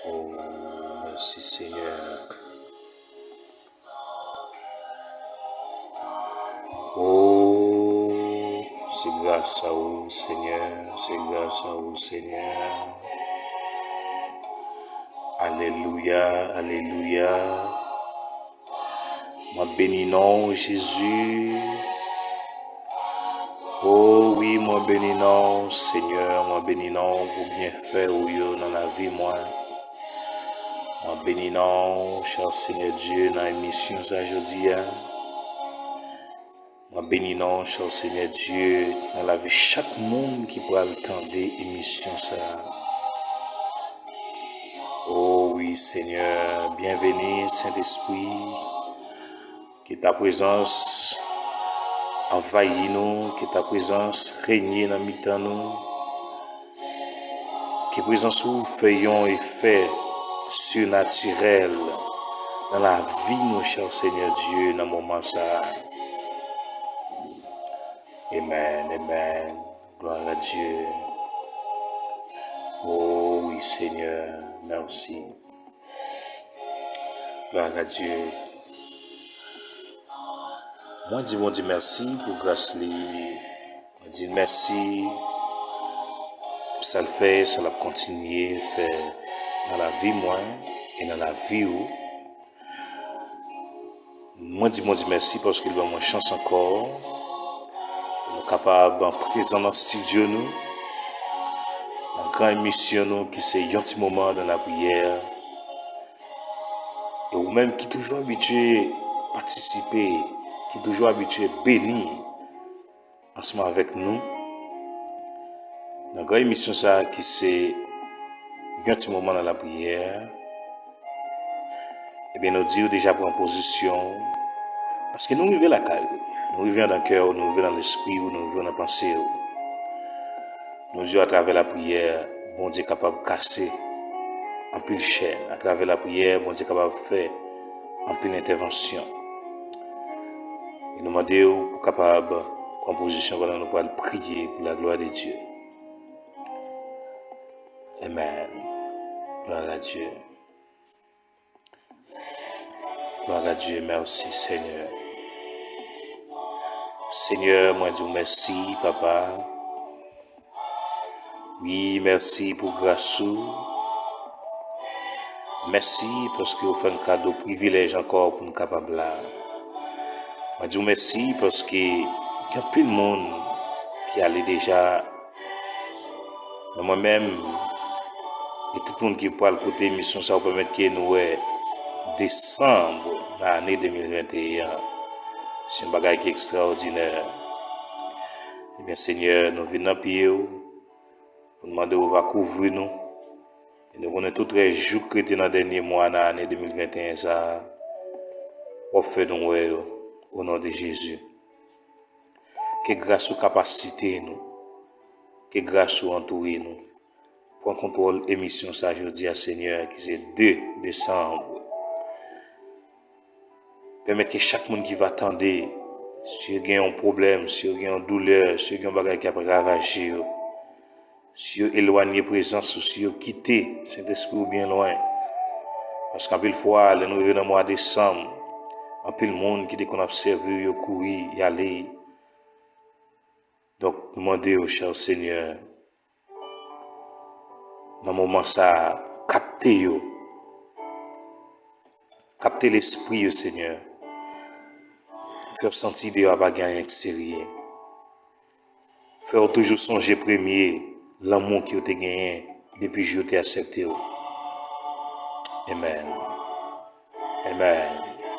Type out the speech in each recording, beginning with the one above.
Oh, merci Seigneur. Oh, c'est grâce à vous Seigneur, c'est grâce à vous Seigneur. Alléluia, alléluia. Moi bénis non Jésus. Oh oui, moi bénis non Seigneur, moi bénis non pour bien faire dans la vie moi. Moi bénis non, cher Seigneur Dieu, dans l'émission aujourd'hui. Moi bénis non, cher Seigneur Dieu, dans la vie chaque monde qui pourra attendre l'émission ça. Oh oui Seigneur, bienvenue Saint-Esprit, que ta présence envahit nous, que ta présence règne dans mi-temps nous, que présence nous fait un effet surnaturel dans la vie nous, cher Seigneur Dieu, dans le moment ça. Amen, amen, gloire à Dieu. Oh oui Seigneur, merci. Gloire à Dieu. Moi dis bon Dieu merci pour grâce lui. Moi dis merci pour ça le fait, ça l'a continué faire dans la vie moi et dans la vie où. Moi dis bon Dieu merci parce qu'il va moins chance encore. Nous capable en présent dans le studio nous. En grande émission nous qui c'est un petit moment dans la prière. Et ou même qui toujours habitué à participer, qui toujours habitué à bénir ensemble avec nous. Dans la grande émission ça qui c'est un petit moment dans la prière. Eh bien nous disons déjà pour en position. Parce que nous vivons la caille. Nous vivons dans le cœur, nous vivons dans l'esprit, nous vivons dans la pensée. Nous disons à travers la prière, bon Dieu est capable de casser en pile chaîne. À travers la prière, bon Dieu est capable de faire en pile intervention. Et nous demandons pour capable de prendre position pendant nous pour prier pour la gloire de Dieu. Amen. Gloire à Dieu. Gloire à Dieu, merci Seigneur. Seigneur, moi je vous remercie, Papa. Oui, merci pour grâce. Merci parce que vous faites un cadeau privilège encore pour nous capables là. Moi je vous remercie parce que il y a plus de monde qui allait déjà. Moi-même, et tout le monde qui parle côté émission, ça va permettre que nous décembre de l'année 2021. C'est un bagage qui est extraordinaire. Eh bien, Seigneur, nous venons dans pied, nous demandons où va couvrir nous. Et nous venons tous les jours qui étaient dans le dernier mois de l'année 2021, ça, pour faire nous au nom de Jésus. Que grâce aux capacités, nous, que grâce aux entourer nous. Pour contrôle émission ça aujourd'hui à Seigneur qui c'est 2 décembre. Permettre que chaque monde qui va attendre, si il y a un problème, si il y a une douleur, si il y a un bagage qui a ravagé, si il y a éloigné présence, si il y a quitté Saint-Esprit ou bien loin. Parce qu'en pile fois, nous venons dans le mois de décembre, en pile monde qui qu'on a observé, il courir, y aller. Donc, demandez au cher Seigneur, dans le moment ça, captez l'esprit au Seigneur. Faire sentir des bagages extérieurs. Faire toujours songer premier l'amour qui a été gagné depuis que j'ai accepté. Amen. Amen.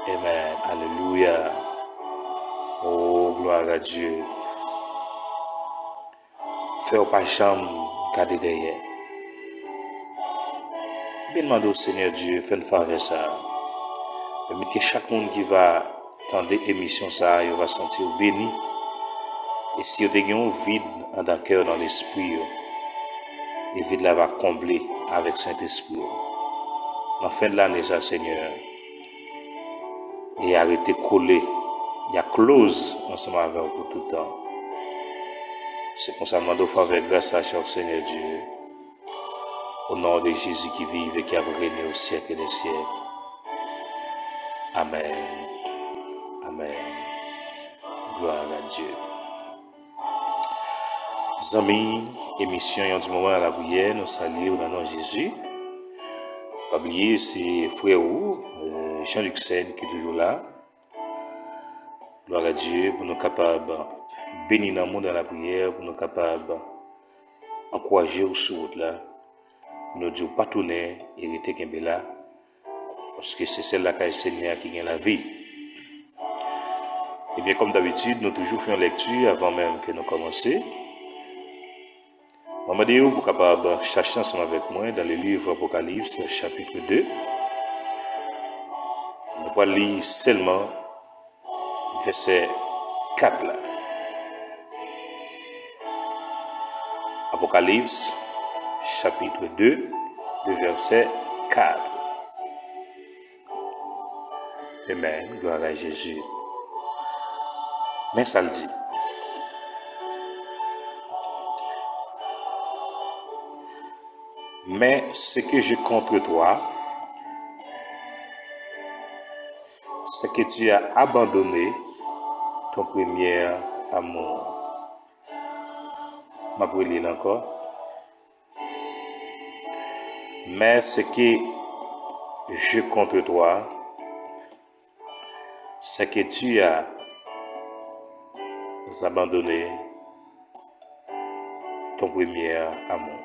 Amen. Alléluia. Oh, gloire à Dieu. Faire pas jamais garder derrière. Bien demander au Seigneur Dieu, fais une faveur ça. Permet que chaque monde qui va attendre l'émission ça, il va sentir béni. Et si il y a un vide dans le cœur, dans l'esprit, le vide là va combler avec Saint-Esprit. En fin de l'année, ça, Seigneur, et arrêter coller, il y a close ensemble avec vous pour tout le temps. C'est pour ça que je demande faveur grâce à cher Seigneur Dieu. Au nom de Jésus qui vive et qui a régné au siècle des siècles. Amen. Amen. Gloire à Dieu. Amis, émission du moment à la prière, nous saluons dans le nom de Jésus. Pas oublier, c'est frère Jean-Luc Sen qui est toujours là. Gloire à Dieu pour nous capables de bénir dans le monde dans la prière, pour nous capables d'encourager au route là. Pour nous dire pas tourner et rester comme là. Parce que c'est celle-là qui est Seigneur qui gagne la vie. Et bien, comme d'habitude, nous toujours faisons lecture avant même que nous commencions. Je vais vous pour capable chercher ensemble avec moi dans le livre Apocalypse, chapitre 2. Nous allons lire seulement verset 4 là. Apocalypse, chapitre 2, le verset 4. Amen. Gloire à Jésus. Mais ça le dit. Mais ce que j'ai contre toi, c'est que tu as abandonné ton premier amour. Ma brûlée encore. Mais ce que j'ai contre toi, c'est que tu as abandonné ton premier amour.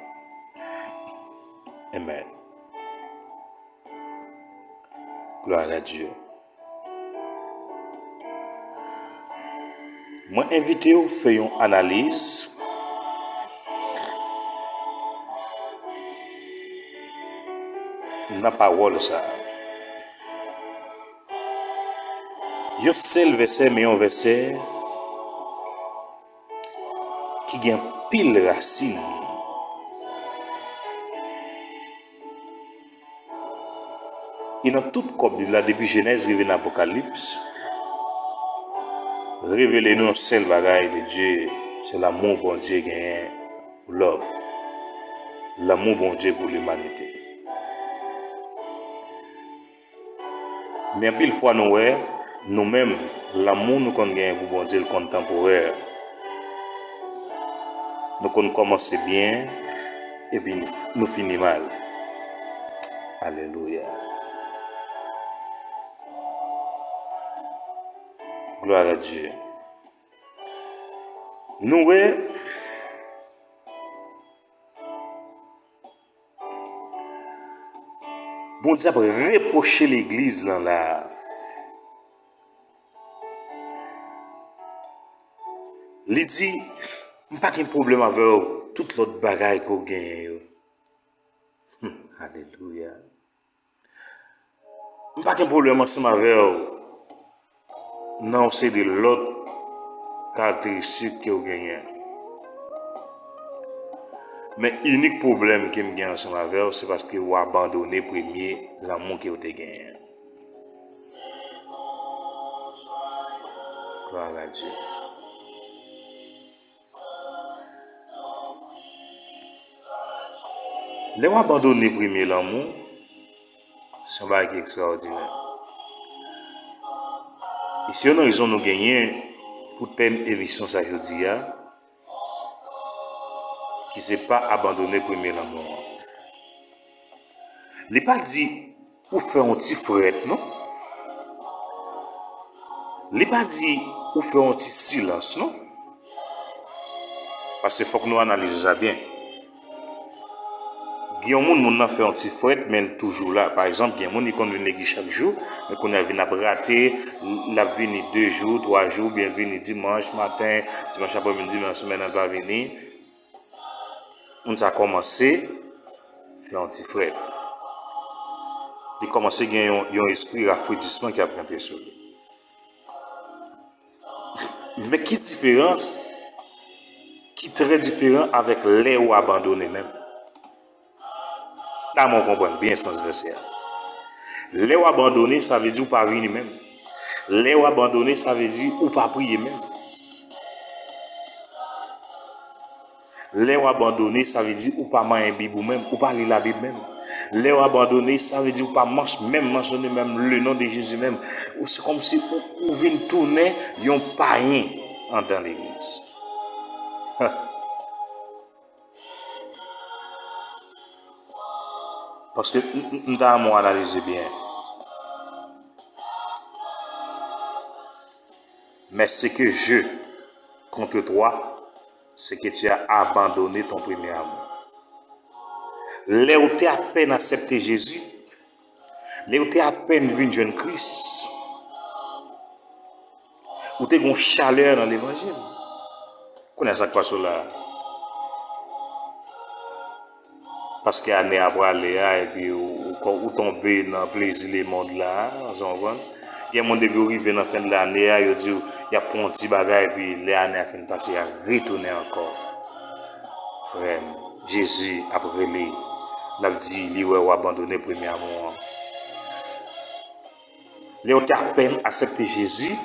Amen. Gloire à Dieu. Moi, invité à faire une analyse dans la parole ça. Il y a un seul verset, mais un verset qui a pile racine. Et dans toute comme de la depuis Genèse arrivé dans l'Apocalypse, révéler nous un seul bagaille de Dieu, c'est l'amour bon Dieu gagne pour l'homme. L'amour bon Dieu pour l'humanité. Mais pile fois nous-mêmes, l'amour nous qu'on gagne pour bon Dieu le contemporain. Nous qu'on commence bien et puis nous finissons mal. Alléluia. Gloire à Dieu. Nous, bon Dieu a reproché l'église dans la. Il dit, pas de problème avec toute l'autre bagaille qu'on gagne. Alléluia. Pas de problème ensemble avec non, c'est de l'autre caractéristique que vous gagnez. Mais l'unique problème que je gagne ensemble avec c'est parce que vous abandonnez premier l'amour que vous avez gagné. Gloire à Dieu. Les abandonner premier l'amour, c'est un bagage extraordinaire. Et si on a raison de gagner pour telle émission ça je dis, qui ne s'est pas abandonné premier l'amour. Il n'est pas dit pour faire un petit frère, non? Il n'est pas dit pour faire un petit silence, non? Parce qu'il faut que nous analysions ça bien. Il y a des gens qui ont fait un petit fouet, mais toujours là. Par exemple, il y a des gens qui ont venu chaque jour, mais qui ont raté, la venu 2 jours, 3 jours, bien venu dimanche matin, dimanche après-midi, mais la semaine elle va venir. On a commencé à faire un petit fouet. Il a commencé à gagner un esprit rafraîchissement qui a pris sur lui. Mais qui différence, qui est très différent avec les ou abandonnés même. Là, on comprend bien ce verset. Les ou abandonnés, ça veut dire ou pas venir même. Les ou abandonnés, ça veut dire ou pas prier même. Les abandonné, ça veut dire ou pas manger Bible même, ou pas lire la Bible même. Les abandonné, ça veut dire ou pas mentionner même le nom de Jésus même. C'est comme si on vient tourner un païen dans l'église. Parce que nous avons analysé bien. Mais ce que je contre toi, c'est que tu as abandonné ton premier amour. Là où tu as à peine accepté Jésus, là où tu as à peine vu jeune Christ, où tu as une chaleur dans l'évangile. Connais ça quoi cela? Parce qu'il y a année après aller et puis ou tomber dans le plaisir du monde là, il y a des gens qui arrivent dans la fin de l'année, ils disent il y a un petit bagage et puis l'année a fin de passer, il a retourné encore. Frère, Jésus après lui, il a dit il va abandonner le premier amour. Là où tu as à peine accepté Jésus,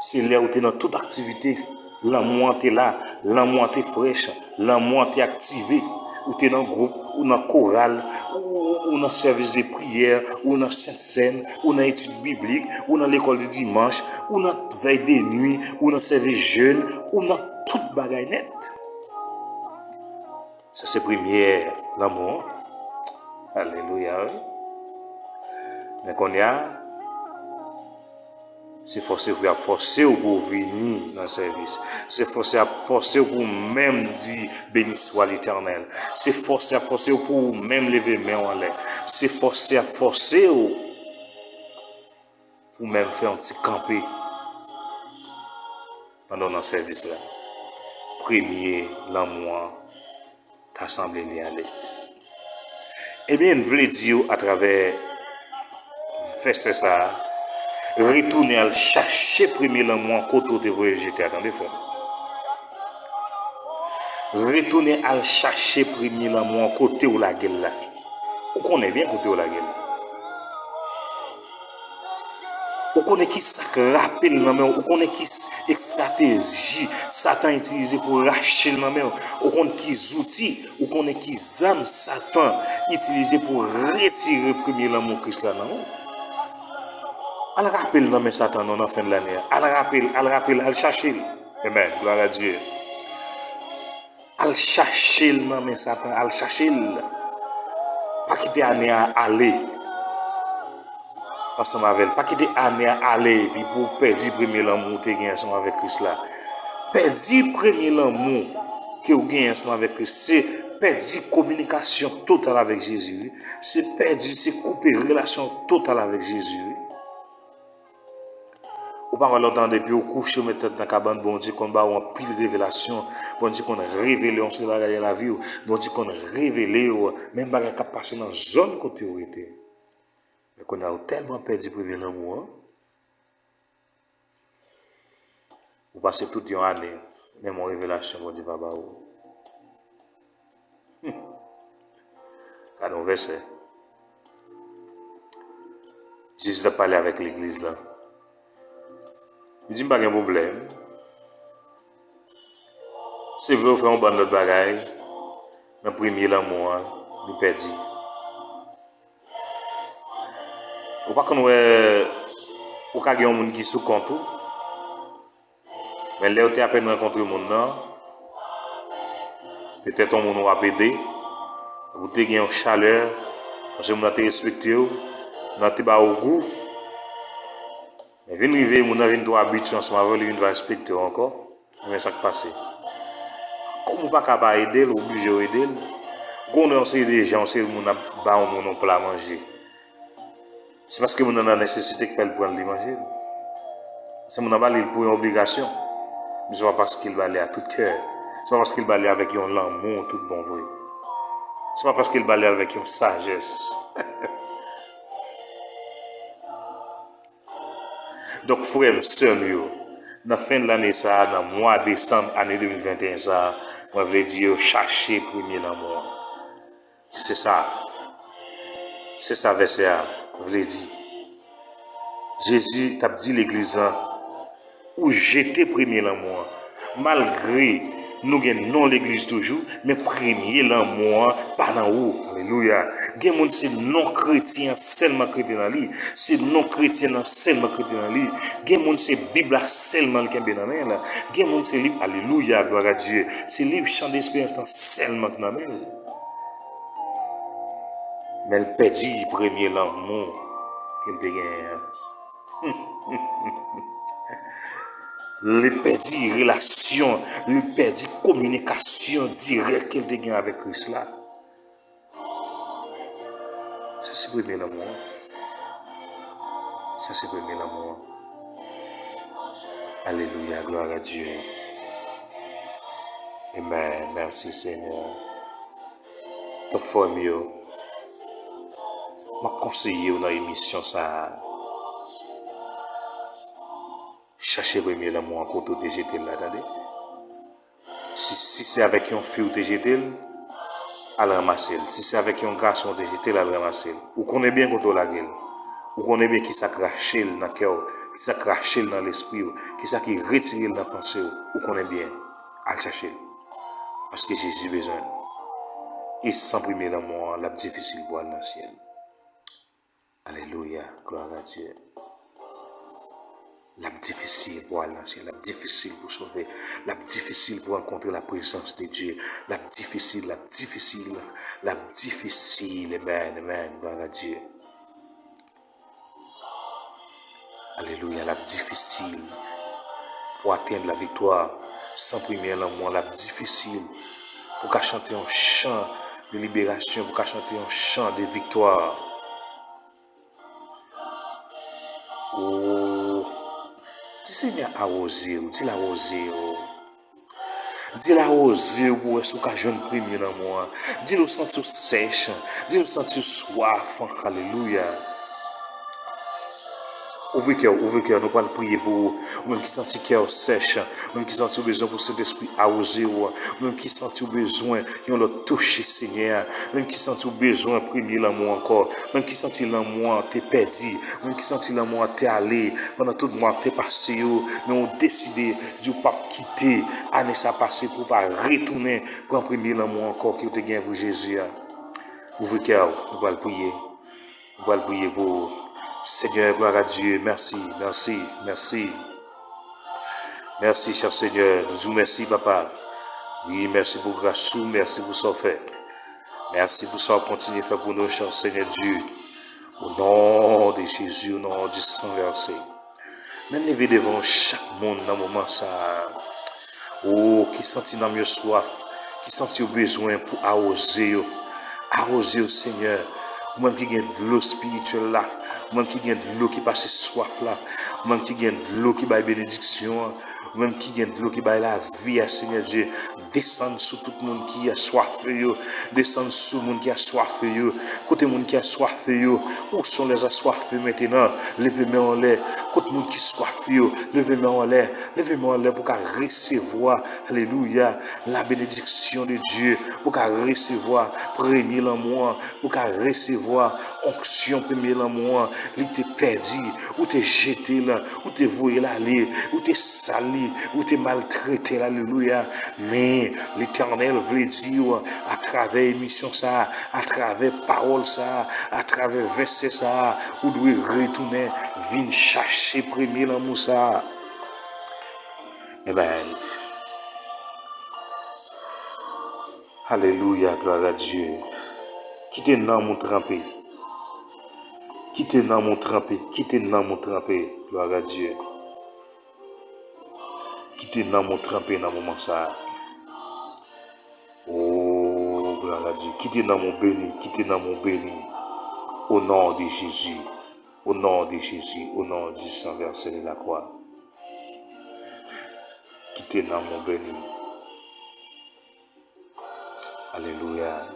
c'est là où tu es dans toute activité. L'amour est là, l'amour est fraîche, l'amour est activé. Ou tu es dans le groupe, ou dans le choral, ou dans le service de prière, ou dans la sainte scène, ou dans l'étude biblique, ou dans l'école du dimanche, ou dans la veille des nuits, ou dans le service jeune, ou dans toute bagaille net. Ça c'est première, l'amour. Alléluia. Mais qu'on y a, c'est forcé pour venir dans le service. C'est forcé pour même dire béni soit l'Éternel. C'est forcé pour même lever main en l'air. C'est forcé pour même faire un petit camper pendant le service là. Premier, l'amour, t'as semblé y aller. Eh bien, je voulais dire à travers verset ça, retourner à chercher premier l'amour côté de voyager. Attendez, frère. Retourner à chercher premier l'amour côté où la gueule là. On connaît bien côté où la gueule. On connaît qui ça rappelle la main, on connaît qui stratégie Satan utilisé pour racheter la main, on connaît qui outils, on connaît qui âmes Satan utilisé pour retirer premier l'amour Christ là non. Elle rappelle la main Satan dans la fin de l'année. Elle rappelle, elle cherche. Amen, gloire à Dieu. Elle cherche la main Satan, elle cherche. Pas quitter l'année à aller. Ensemble avec elle. Pas quitter l'année à aller puis pour perdre le premier l'amour que tu as ensemble avec Christ là. Perdre le premier l'amour que tu as ensemble avec Christ, c'est perdre la communication totale avec Jésus. C'est perdre, c'est couper relation totale avec Jésus. Ou pas longtemps depuis au coucher mettre dans la cabane bon Dieu qu'on va en pile révélation bon Dieu qu'on a révélé on se bagaille la vie bon Dieu qu'on a révélé même bagaille qui passer dans zone côté où était mais qu'on a tellement perdu premier l'amour ou passer toute une année même en révélation bon Dieu papa quand on verset Jésus a parlé avec l'église là. Je dis pas de problème. C'est vrai, on fait un bon autre bagaille. Mais premier l'amour, il perdu. Ou pas qu'on ait un monde qui sous compte. Mais là, tu as à peine rencontré le monde. Peut-être ton monde va aider. Vous avez une chaleur. Parce que vous avez respecté. Vous avez au goût. Mais vient arriver, mon avis doit habituer ensemble avec lui, il doit respecter encore. Mais ça qui passe. Comme on ne peut pas aider, obligé d'aider. Quand on sait des gens, c'est mon ba on peut la manger. C'est parce que on a la nécessité qu'il fait prendre les manger. C'est mon aval pour une obligation. Mais c'est pas parce qu'il va aller à tout cœur. C'est pas parce qu'il va aller avec un l'amour tout bon vrai. C'est pas parce qu'il va aller avec une sagesse. Donc, frère, sœur, dans la fin de l'année, ça, dans le mois de décembre, année 2021, ça, moi, je veux dire, chercher premier l'amour. C'est ça. C'est ça, verset, je veux dire. Jésus t'a dit l'église, où j'étais premier l'amour. Malgré nous gagnons l'église toujours, mais premier l'amour pas dans haut. Alléluia. Gen moun c'est non chrétien seulement chrétien dans lui, c'est non chrétien seulement chrétien dans lui. Gen moun c'est Bible seulement qui est dans main là. Gen moun c'est livre alléluia gloire à Dieu. C'est livre chant d'espérance seulement dans main. Mais le perdit premier l'amour qu'il te gagne. Le perdit relation, le perdit communication directe qu'il te gagne avec Christ là. Ça c'est premier l'amour. Ça c'est premier l'amour. Alléluia, gloire à Dieu. Amen. Merci Seigneur. Donc faut mieux. Je conseille dans l'émission ça. Cherchez premier l'amour en côté de jeter là, attendez. Si c'est avec un fille de jeter, à la ramasser. Si c'est avec un garçon de jeter, à la ramasser. Ou connaît bien côté la gueule. Ou connaît bien qui ça crache dans le cœur, qui ça crache dans l'esprit, qui ça qui retire dans la pensée. Ou connaît bien, à chercher. Parce que Jésus a besoin. Et sans premier l'amour, la difficile pour aller dans le ciel. Alléluia, gloire à Dieu. La difficile pour aller dans le ciel, la difficile pour sauver, la difficile pour rencontrer la présence de Dieu, la difficile, amen, gloire à Dieu. Alléluia, la difficile pour atteindre la victoire sans premier l'amour, la difficile pour chanter un chant de libération, pour chanter un chant de victoire. Oh, dis bien arroser, dis l'arroser. Dis l'arroser pour est-ce que jeune premier dans moi. Dis le sentir sèche, dis le sentir soif. Alléluia. Ouvrez cœur, nous allons prier pour vous. Même qui sentit cœur sèche, même qui sentit besoin pour cet esprit arrosé, même qui sentit besoin, ils ont touché Seigneur, même qui sentit besoin premier l'amour encore, même qui sentit l'amour t'es perdu, même qui sentit l'amour t'es allé, pendant tout le mois t'es passé, mais on décidé de ne pas quitter, année ça passé pour pas retourner pour premier l'amour encore qui te gagne pour Jésus. Ouvrez cœur, nous allons prier. Nous allons prier pour Seigneur, gloire à Dieu, merci. Merci, cher Seigneur. Nous vous remercions, Papa. Oui, merci pour grâce, merci pour ce fait. Merci pour ça, continuez à faire pour nous, cher Seigneur Dieu. Au nom de Jésus, au nom du sang versé. Même lever devant chaque monde dans le moment ça. Oh, qui sentit dans mieux soif, qui sentit au besoin pour arroser au Seigneur. Même qui gagne de l'eau spirituelle là, même qui gagne de l'eau qui passe soif là, même qui gagne de l'eau qui baille bénédiction, même qui gagne de l'eau qui baille la vie à Seigneur Dieu, descendre sur tout le monde qui a soif, descendre sur le monde qui a soif, côté monde qui a soif, où sont les assoiffés maintenant, levez-moi en l'air, côté monde qui soif, levez-moi en l'air pour qu'à recevoir, alléluia, la bénédiction de Dieu, pour qu'à recevoir, premier l'amour, pour qu'à recevoir, onction premier l'amour, il t'est perdu, ou t'es jeté là, ou t'es voué là, ou t'es sali, ou t'es maltraité, alléluia, mais l'Éternel veut dire à travers émission ça, à travers parole ça, à travers verset ça, ou doit retourner, venir chercher premier l'amour ça. Eh ben, alléluia, gloire à Dieu. Quittez dans mon trempé. Quittez dans mon trempé. Gloire à Dieu. Quittez dans mon trempé dans le moment ça. Oh, gloire à Dieu. Quittez dans mon béni. Au nom de Jésus. Au nom du sang versé de la croix. Quittez dans mon béni. Alléluia.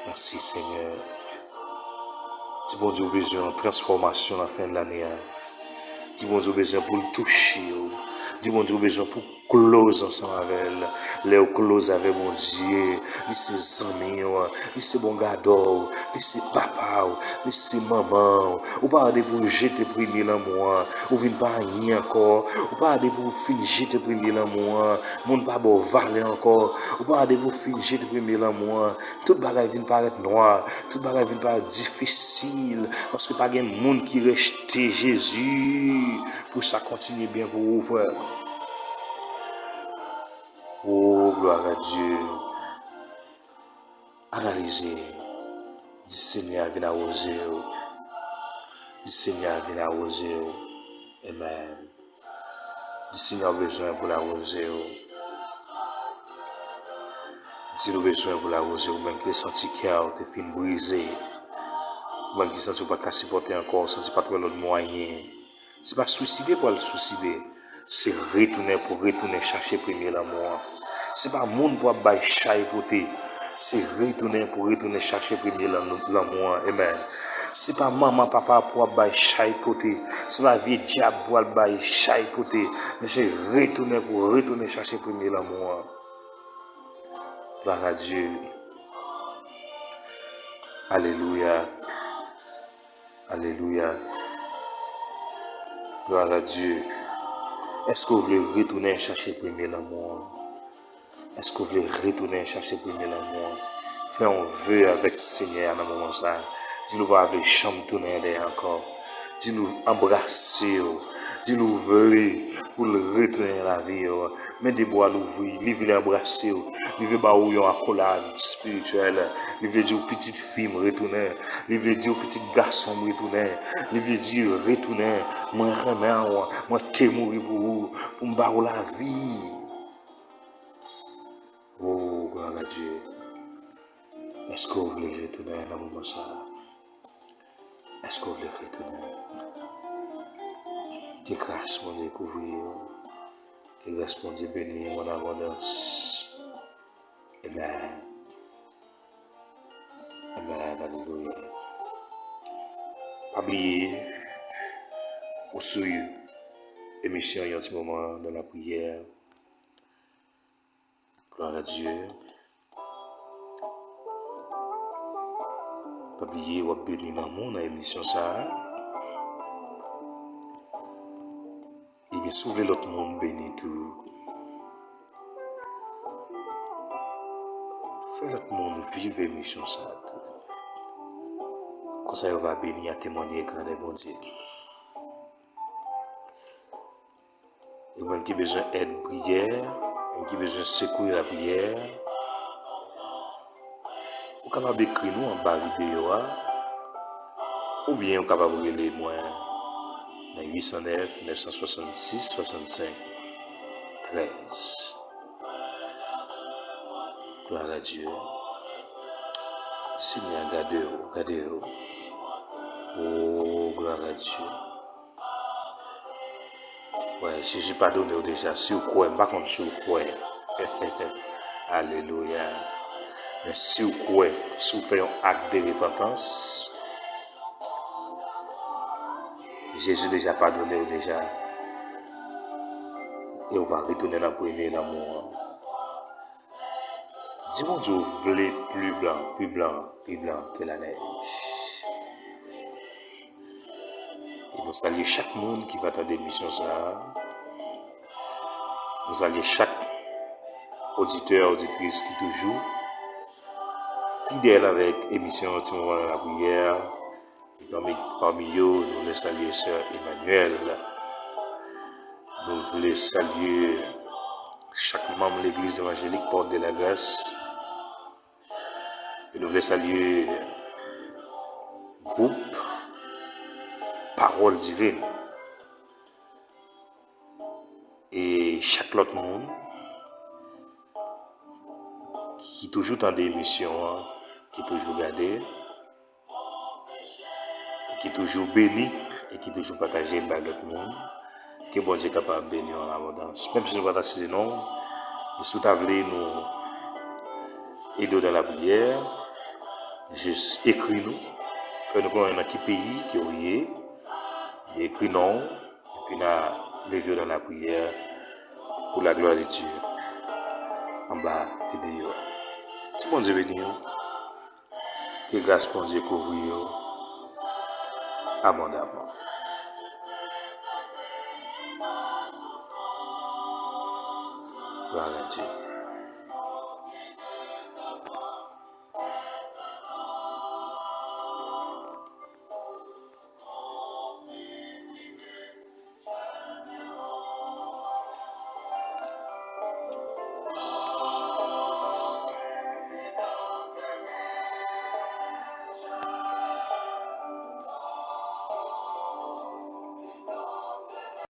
Merci Seigneur. Si bon Dieu besoin de transformation à la fin de l'année. Si bon Dieu besoin pour le toucher. Si bon Dieu besoin pour close ensemble avec elle, les close avec mon Dieu, lui c'est amis, lui c'est bon gado, lui c'est papa, lui c'est maman, ou pas de pour jeter premier l'amour, ou vient pas rien encore, ou pas de pour finir jeter premier l'amour, monde pas bon valer encore, ou pas de pour finir jeter premier l'amour, toute bagaille vient paraître noir, toute bagaille vient paraître difficile, parce que pas de monde qui reste Jésus, pour ça continue bien pour vous, frère. Oh, gloire à Dieu. Analysez. Du Seigneur vient arroser. Du Seigneur vient arroser. Amen. Du Seigneur a besoin pour l'arroser. Si nous besoin pour l'arroser, ou même qui est senti cœur, t'es fin brisé. Ou même qui senti pas qu'à supporter encore, senti pas trouver l'autre moyen. C'est pas suicider pour le suicider. C'est retourner chercher premier l'amour. C'est pas monde pour bailler chaille côté. C'est retourner chercher premier l'amour. Amen. C'est pas maman, papa pour bailler chaille côté. C'est pas vieux diable pour bailler chaille côté. Mais c'est retourner chercher premier l'amour. Gloire à Dieu. Alléluia. Alléluia. Gloire à Dieu. Est-ce que vous voulez retourner chercher premier l'amour? Est-ce que vous voulez retourner chercher premier l'amour? Fais un vœu avec le Seigneur dans le moment ça. Dis-nous voir les chambres tourner derrière encore. Dis-nous embrasser. Dis-nous voler pour le retourner à la vie. Mais des bois l'ouvrir, il veut l'embrasser. Il veut pas une accolade spirituelle. Il veut dire aux petites filles retourner. Il veut dire aux petits garçons retourner. Il veut dire retourner. Moi remets, moi t'ai mourir pour vous, pour me barrer la vie. Oh, gloire à Dieu. Est-ce que vous voulez retourner dans le moment ça? Est-ce que vous voulez retourner? Que grâce mon Dieu couvrir. Que grâce mon Dieu bénir mon abondance. Amen. Amen. Alléluia. Pas oublier, au suivre l'émission il y a un petit moment dans la prière. Gloire à Dieu. Pas oublier, on va bénir dans mon émission ça. Et bien souvent l'autre monde bénit tout. Fait l'autre monde vivre l'émission ça. Comme ça, on va bénir à témoigner grand et bon Dieu. Et même qui a besoin d'aide prière, même qui a besoin de secours la prière, vous êtes capable d'écrire nous en bas vidéo, ou bien vous êtes capable de lire moi dans 809 966 65 13. Gloire à Dieu. Seigneur, gardez-vous. Oh, gloire à Dieu. Ouais, Jésus pardonne déjà. Si vous croyez, pas contre si vous croyez. Alléluia. Mais si vous croyez, si vous faites un acte de repentance, Jésus déjà pardonné déjà. Et on va retourner dans le premier l'amour. Dis-moi que vous voulez plus blanc que la neige. Et nous saluons chaque monde qui va attendre l'émission ça. Nous saluons chaque auditeur, auditrice qui toujours fidèle avec l'émission du moment de la prière. Et parmi eux, nous voulons saluer Sœur Emmanuel. Nous voulons saluer chaque membre de l'église évangélique Porte de la Grâce. Et nous voulons saluer le groupe Parole Divine. Et chaque autre monde qui toujours dans des émissions, qui toujours regardé, qui toujours béni et qui toujours partagé avec l'autre monde, que bon Dieu est capable de bénir en abondance. Même si nous ne pouvons pas citer non, et si vous voulez nous aider dans la prière, juste écris-nous, faites-nous connaître dans quel pays que vous êtes, écris-nous, et puis nous lever dans la prière pour la gloire de Dieu. En bas vidéo. Tout le monde est béni. Que grâce pour Dieu couvre abondamment. Gloire à Dieu.